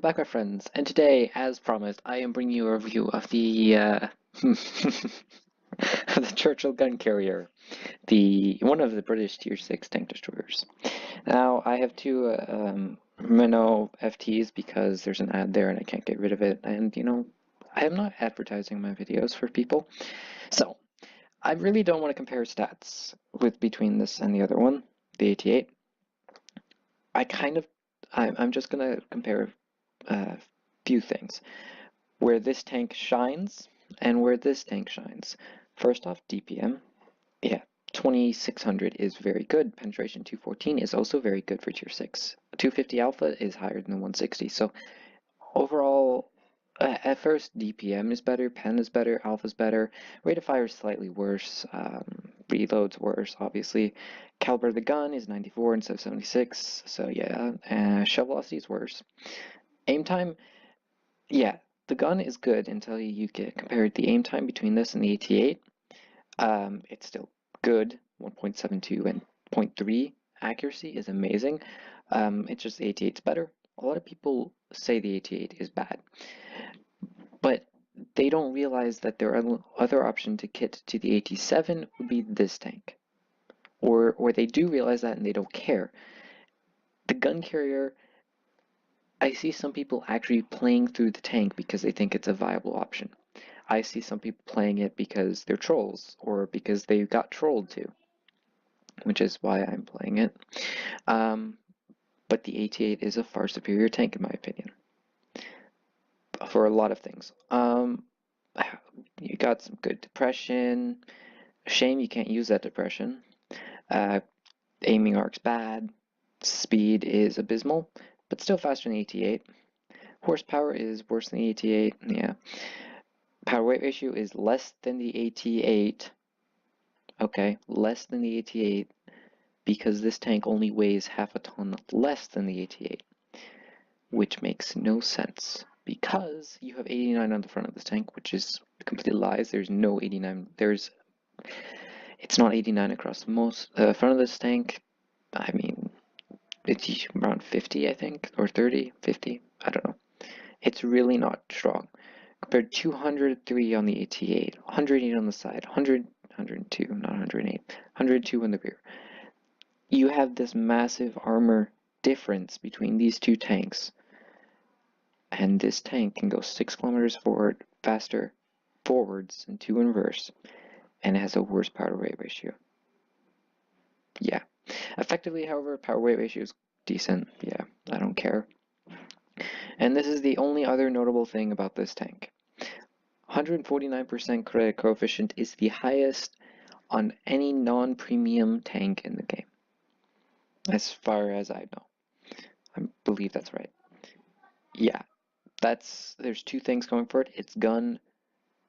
back, my friends, and today, as promised, I am bringing you a review of the the Churchill gun carrier, the one of the British Tier 6 tank destroyers. Now, I have two Renault FTs because there's an ad there and I can't get rid of it, and I am not advertising my videos for people, so I really don't want to compare stats between this and the other one, the 88. I'm just gonna compare a few things. Where this tank shines and where this tank shines. First off, DPM. Yeah, 2600 is very good. Penetration 214 is also very good for Tier 6. 250 Alpha is higher than the 160. So overall, at first, DPM is better, Pen is better, Alpha is better. Rate of fire is slightly worse. Reload's worse, obviously. Caliber of the gun is 94 instead of 76. So yeah, shell velocity is worse. Aim time, yeah, the gun is good until you get compared the aim time between this and the 88. It's still good, 1.72 and 0.3 accuracy is amazing. It's just the 88's better. A lot of people say the 88 is bad, but they don't realize that their other option to kit to the 87 would be this tank. Or they do realize that and they don't care. The gun carrier, I see some people actually playing through the tank because they think it's a viable option. I see some people playing it because they're trolls or because they got trolled too, which is why I'm playing it. But the 88 is a far superior tank in my opinion for a lot of things. You got some good depression. Shame you can't use that depression. Aiming arc's bad. Speed is abysmal, but still faster than the 88. Horsepower is worse than the 88, yeah. Power weight ratio is less than the 88. Okay, less than the 88 because this tank only weighs half a ton less than the 88, which makes no sense because you have 89 on the front of this tank, which is complete lies. There's no 89. It's not 89 across the most front of this tank. I mean, it's around 50, I think, or 30, 50. I don't know. It's really not strong. Compared to 203 on the 88, 108 on the side, 100, 102, not 108, 102 in the rear. You have this massive armor difference between these two tanks, and this tank can go 6 kilometers forward faster forwards and 2 in reverse, and it has a worse power weight ratio. Yeah. Effectively, however, power weight ratio is decent. Yeah, I don't care. And this is the only other notable thing about this tank. 149% credit coefficient is the highest on any non-premium tank in the game, as far as I know. I believe that's right. Yeah, there's two things going for it. It's gun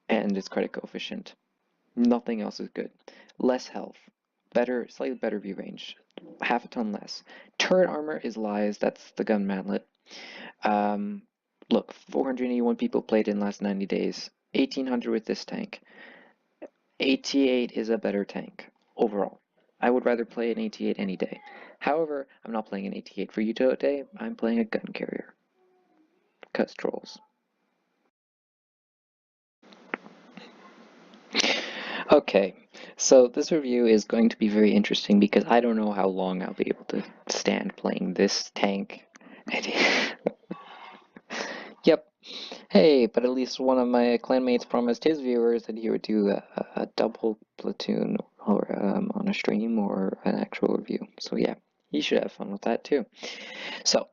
and its credit coefficient. Nothing else is good. Less health, slightly better view range, half a ton less. Turret armor is lies. That's the gun mantlet. Look, 481 people played in the last 90 days. 1800 with this tank. 88 is a better tank overall. I would rather play an 88 any day. However, I'm not playing an 88 for you today. I'm playing a gun carrier. Because trolls. Okay, so this review is going to be very interesting because I don't know how long I'll be able to stand playing this tank. Yep. Hey, but at least one of my clanmates promised his viewers that he would do a double platoon or on a stream or an actual review. So yeah, he should have fun with that too. So,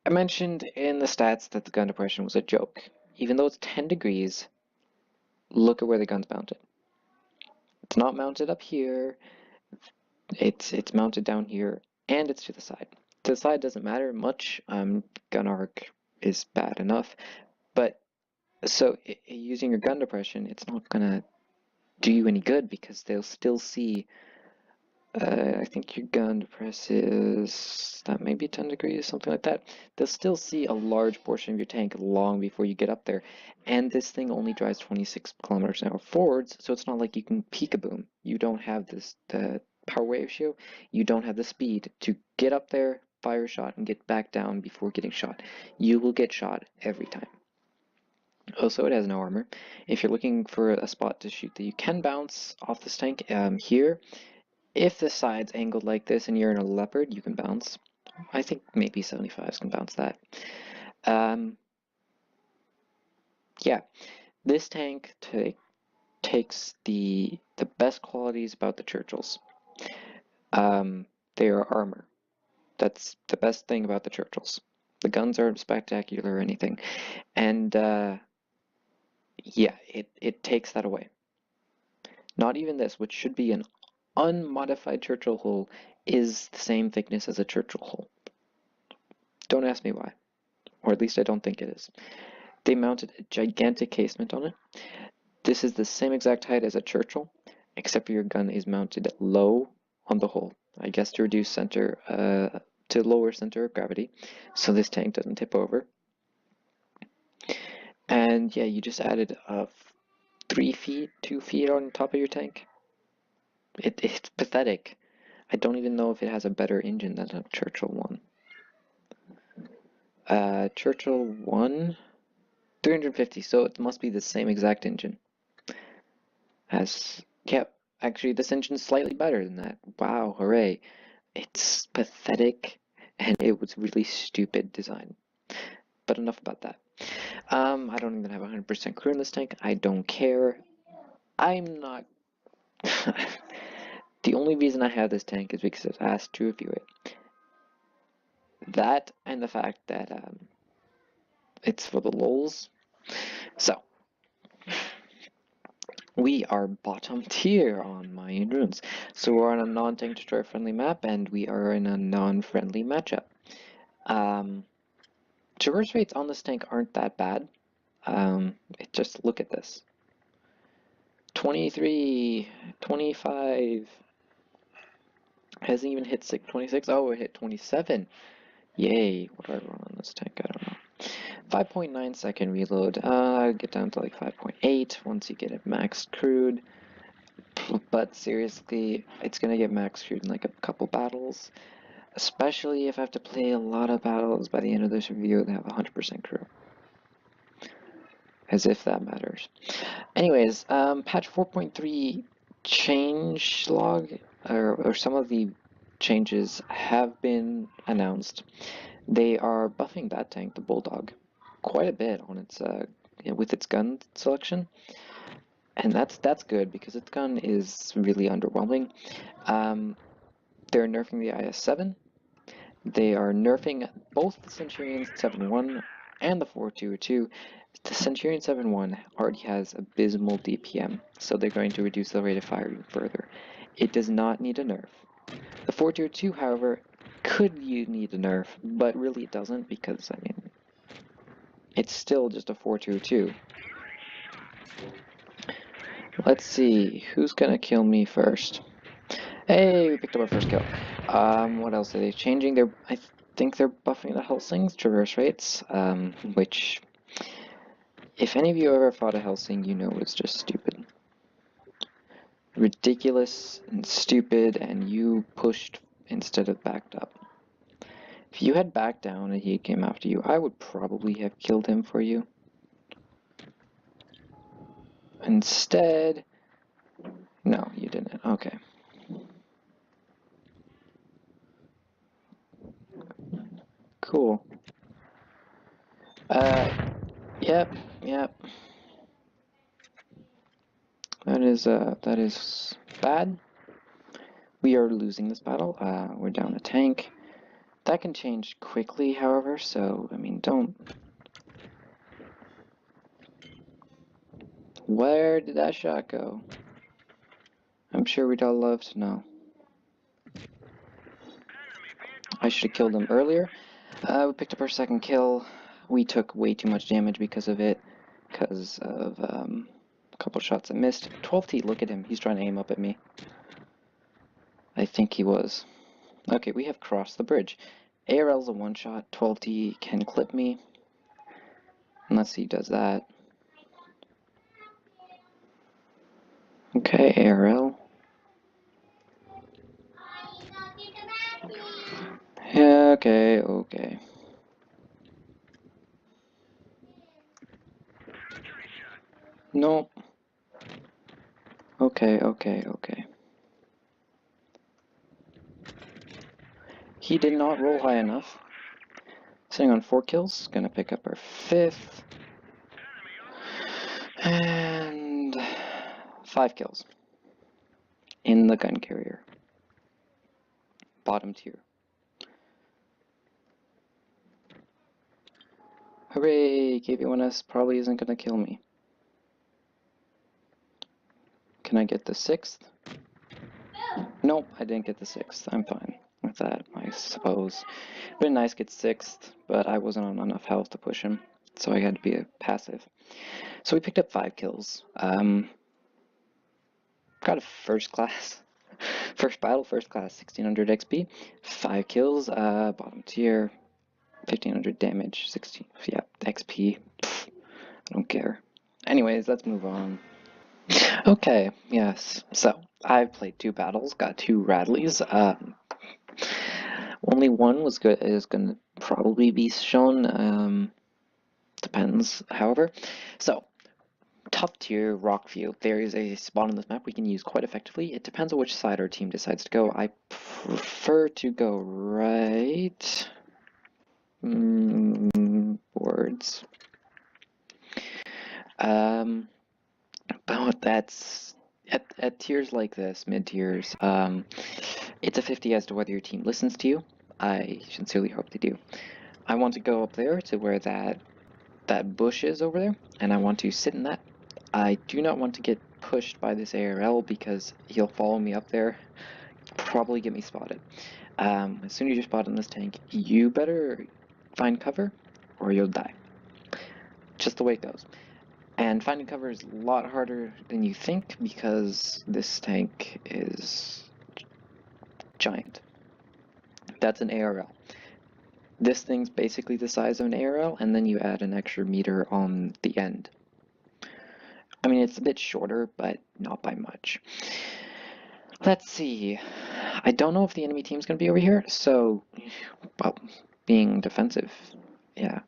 I mentioned in the stats that the gun depression was a joke. Even though it's 10 degrees, look at where the gun's mounted. It's not mounted up here, it's mounted down here, and it's to the side. To the side doesn't matter much, gun arc is bad enough, but so using your gun depression, it's not gonna do you any good because they'll still see, I think your gun depresses, that may be 10 degrees, something like that. They'll still see a large portion of your tank long before you get up there. And this thing only drives 26 kilometers an hour forwards, so it's not like you can peek-a-boom. You don't have the power weight ratio, you don't have the speed to get up there, fire a shot and get back down before getting shot. You will get shot every time. Also, it has no armor. If you're looking for a spot to shoot that you can bounce off this tank, here, if the side's angled like this and you're in a leopard, you can bounce. I think maybe 75s can bounce that. Yeah, this tank takes the best qualities about the Churchills. They are armor. That's the best thing about the Churchills. The guns aren't spectacular or anything. And yeah, it takes that away. Not even this, which should be an unmodified Churchill hull, is the same thickness as a Churchill hull. Don't ask me why, or at least I don't think it is. They mounted a gigantic casement on it. This is the same exact height as a Churchill, except for your gun is mounted low on the hull. I guess to reduce to lower center of gravity, so this tank doesn't tip over. And yeah, you just added 3 feet, 2 feet on top of your tank. It's pathetic. I don't even know if it has a better engine than a Churchill one. Churchill 1, 350, so it must be the same exact engine. Yeah, actually this engine's slightly better than that. Wow, hooray. It's pathetic, and it was really stupid design. But enough about that. I don't even have 100% crew in this tank. I don't care. I'm not... The only reason I have this tank is because I was asked to review it. That and the fact that it's for the lulz. So, we are bottom tier on Mayan Runes. So we're on a non-tank destroyer friendly map, and we are in a non-friendly matchup. Traverse rates on this tank aren't that bad. Just look at this. 23, 25, hasn't even hit 26. Oh, it hit 27. Yay, what do I run on this tank? I don't know. 5.9 second reload. I'll get down to like 5.8 once you get it max crewed. But seriously, it's gonna get max crewed in like a couple battles. Especially if I have to play a lot of battles by the end of this review and have 100% crew. As if that matters. Anyways, patch 4.3 change log, or some of the changes have been announced. They are buffing that tank, the Bulldog, quite a bit on its with its gun selection, and that's good because its gun is really underwhelming. They're nerfing the IS-7. They are nerfing both the Centurion 7.1 and the 4.2.2. The Centurion 7.1 already has abysmal DPM, so they're going to reduce the rate of fire even further. It does not need a nerf. The 4.2.2, however, could you need a nerf, but really it doesn't because, I mean, it's still just a 4.2.2. Let's see, who's gonna kill me first? Hey, we picked up our first kill. What else are they changing? I think they're buffing the Helsing's traverse rates, which, if any of you ever fought a Helsing, you know it's just stupid. Ridiculous and stupid, and you pushed instead of backed up. If you had backed down and he came after you, I would probably have killed him for you. Instead, no, you didn't. Okay. Cool. Yep. That is bad. We are losing this battle. We're down a tank. That can change quickly, however, so, I mean, don't... Where did that shot go? I'm sure we'd all love to know. I should have killed him earlier. We picked up our second kill. We took way too much damage because of it, because of a couple shots I missed. 12T, look at him. He's trying to aim up at me. I think he was. Okay, we have crossed the bridge. ARL's a one-shot. 12T can clip me. Unless he does that. Okay, ARL. Yeah, Okay, okay. No. Okay, okay, okay. He did not roll high enough. Sitting on 4 kills, gonna pick up our 5th. And 5 kills. In the gun carrier. Bottom tier. Hooray! KV1S probably isn't gonna kill me. Can I get the 6th? Nope, I didn't get the 6th. I'm fine with that, I suppose. Been nice to get 6th, but I wasn't on enough health to push him, so I had to be a passive. So we picked up 5 kills. Got a first class. First battle, first class, 1600 XP. 5 kills, bottom tier, 1500 damage, 16, yeah, XP. Pfft, I don't care. Anyways, let's move on. Okay, yes, so I've played 2 battles, got 2 Radleys. Only one is going to probably be shown, depends, however. So, top tier Rockview. There is a spot on this map we can use quite effectively. It depends on which side our team decides to go. I prefer to go right. Boards. But that's at tiers like this, mid tiers. It's a 50 as to whether your team listens to you. I sincerely hope they do. I want to go up there to where that bush is over there, and I want to sit in that. I do not want to get pushed by this ARL because he'll follow me up there, probably get me spotted. As soon as you're spotted in this tank, you better find cover or you'll die. Just the way it goes. And finding cover is a lot harder than you think because this tank is giant. That's an ARL. This thing's basically the size of an ARL, and then you add an extra meter on the end. I mean, it's a bit shorter, but not by much. Let's see. I don't know if the enemy team's going to be over here, so, well, being defensive, yeah.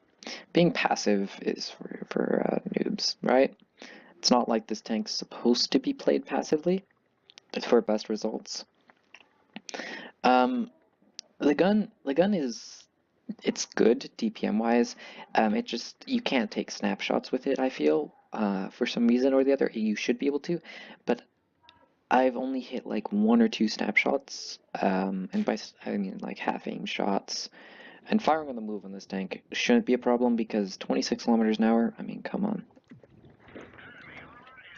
Being passive is for noobs, right? It's not like this tank's supposed to be played passively. It's for best results. The gun is, it's good DPM-wise. It just, you can't take snapshots with it, I feel. For some reason or the other, you should be able to, but I've only hit like 1 or 2 snapshots, and by I mean like half-aim shots. And firing on the move on this tank shouldn't be a problem because 26 kilometers an hour, I mean, come on.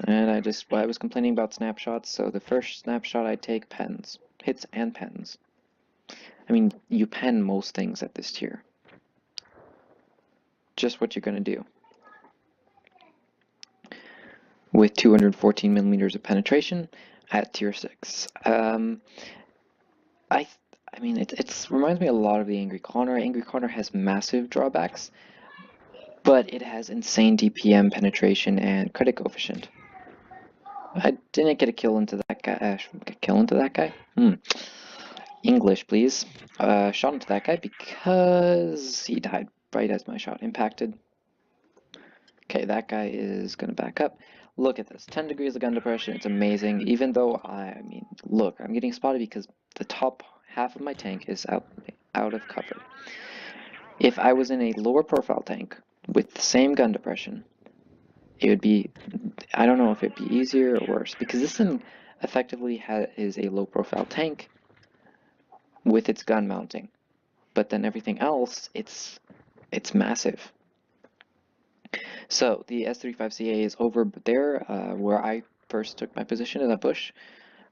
And I was complaining about snapshots, so the first snapshot I take pens. Hits and pens. I mean, you pen most things at this tier. Just what you're gonna do. With 214 millimeters of penetration at tier 6. I mean, it reminds me a lot of the Angry Connor. Angry Connor has massive drawbacks, but it has insane DPM penetration and credit coefficient. I didn't get a kill into that guy. English, please. Shot into that guy because he died right as my shot impacted. Okay, that guy is gonna back up. Look at this, 10 degrees of gun depression. It's amazing. Even though I mean, look, I'm getting spotted because the top half of my tank is out of cover. If I was in a lower profile tank with the same gun depression, it would be, I don't know if it'd be easier or worse, because this thing effectively is a low profile tank with its gun mounting, but then everything else, it's massive. So the S35CA is over there where I first took my position in that bush.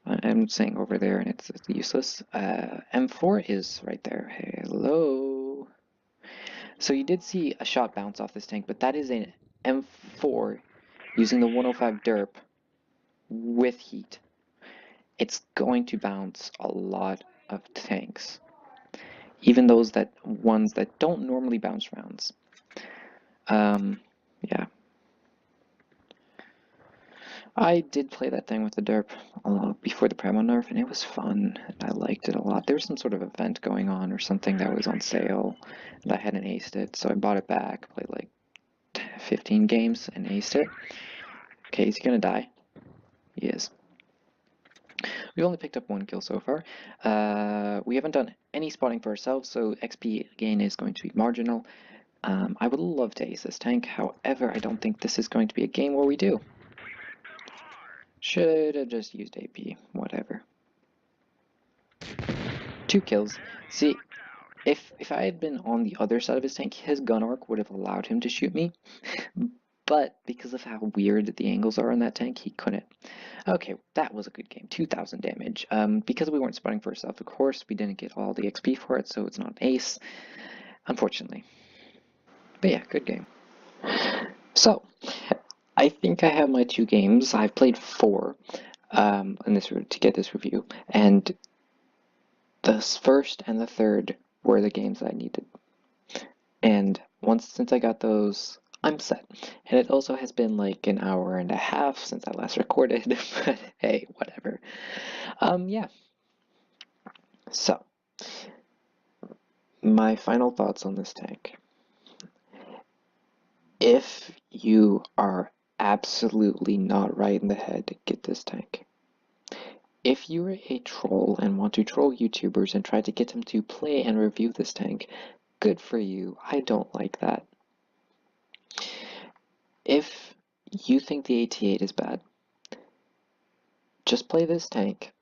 I'm saying over there and it's useless. M4 is right there. Hello. So you did see a shot bounce off this tank, but that is an M4 using the 105 derp with heat. It's going to bounce a lot of tanks, even those ones that don't normally bounce rounds. Yeah. I did play that thing with the derp before the Primo nerf, and it was fun, and I liked it a lot. There was some sort of event going on or something that was on sale, and I hadn't aced it, so I bought it back, played like 15 games, and aced it. Okay, is he gonna die? He is. We only picked up 1 kill so far. We haven't done any spotting for ourselves, so XP gain is going to be marginal. I would love to ace this tank, however, I don't think this is going to be a game where we do. Should have just used AP, whatever. 2 kills. See, if I had been on the other side of his tank, his gun arc would have allowed him to shoot me. But because of how weird the angles are on that tank, he couldn't. Okay, that was a good game. 2,000 damage. Because we weren't spotting for ourselves, of course, we didn't get all the XP for it, so it's not an ace, unfortunately. But yeah, good game. So, I think I have my 2 games. I've played 4 to get this review, and the first and the third were the games I needed. And since I got those, I'm set. And it also has been like an hour and a half since I last recorded, but hey, whatever. Yeah. So, my final thoughts on this tank. If you are absolutely not right in the head, get this tank. If you're a troll and want to troll YouTubers and try to get them to play and review this tank, good for you. I don't like that. If you think the 88 is bad, just play this tank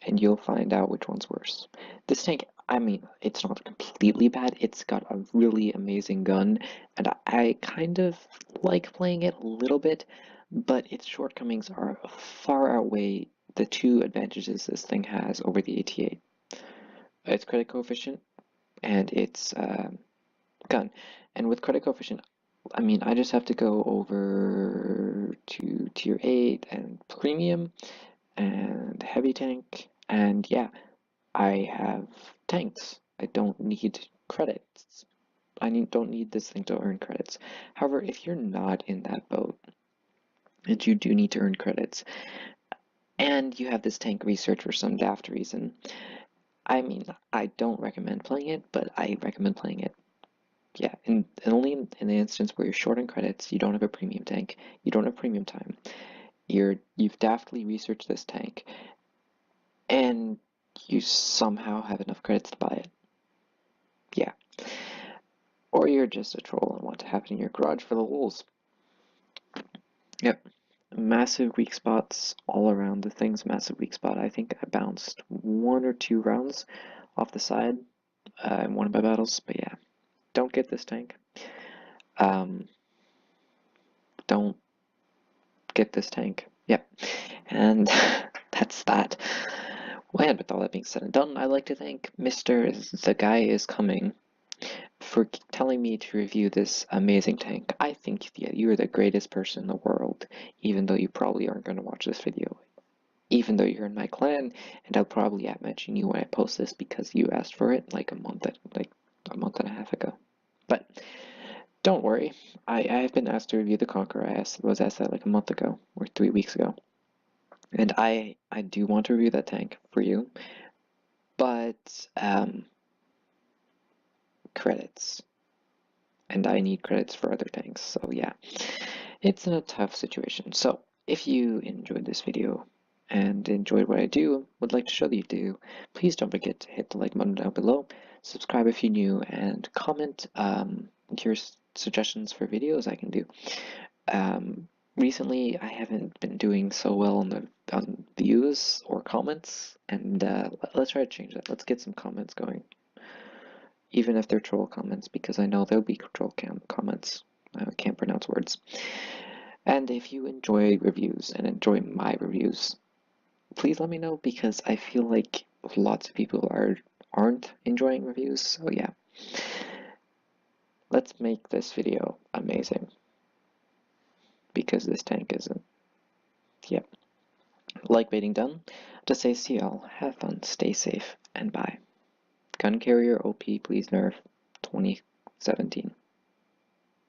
and you'll find out which one's worse. This tank, I mean, it's not completely bad. It's got a really amazing gun, and I kind of like playing it a little bit, but its shortcomings are far outweigh the 2 advantages this thing has over the 88. Its credit coefficient and its gun. And with credit coefficient, I mean, I just have to go over to tier 8 and premium and heavy tank, and yeah, I have tanks. I don't need credits. Don't need this thing to earn credits. However, if you're not in that boat, and you do need to earn credits, and you have this tank research for some daft reason, I mean, I don't recommend playing it, but I recommend playing it. Yeah, and only in the instance where you're short on credits, you don't have a premium tank, you don't have premium time, you've daftly researched this tank, and you somehow have enough credits to buy it. Yeah. Or you're just a troll and want to have it in your garage for the lulz. Yep. Massive weak spots all around. The thing's massive weak spot. I think I bounced 1 or 2 rounds off the side in one of my battles, but yeah. Don't get this tank. Don't get this tank. Yep. And that's that. Well, and with all that being said and done, I'd like to thank Mr. The Guy Is Coming for telling me to review this amazing tank. I think you're the greatest person in the world, even though you probably aren't going to watch this video. Even though you're in my clan, and I'll probably mention you when I post this because you asked for it like a month and a half ago. But don't worry, I have been asked to review the Conqueror. I was asked that like a month ago or 3 weeks ago. And I do want to review that tank for you, but credits. And I need credits for other tanks, so yeah. It's in a tough situation. So if you enjoyed this video and enjoyed what I do, would like to show that you do, please don't forget to hit the like button down below, subscribe if you're new, and comment your suggestions for videos I can do. Recently, I haven't been doing so well on views or comments, and let's try to change that. Let's get some comments going, even if they're troll comments, because I know there'll be troll comments. I can't pronounce words. And if you enjoy reviews and enjoy my reviews, please let me know, because I feel like lots of people aren't enjoying reviews. So yeah, let's make this video amazing, because this tank isn't. Yep. Like baiting done. To say see y'all, have fun, stay safe, and bye. Gun carrier OP, please nerf 2017.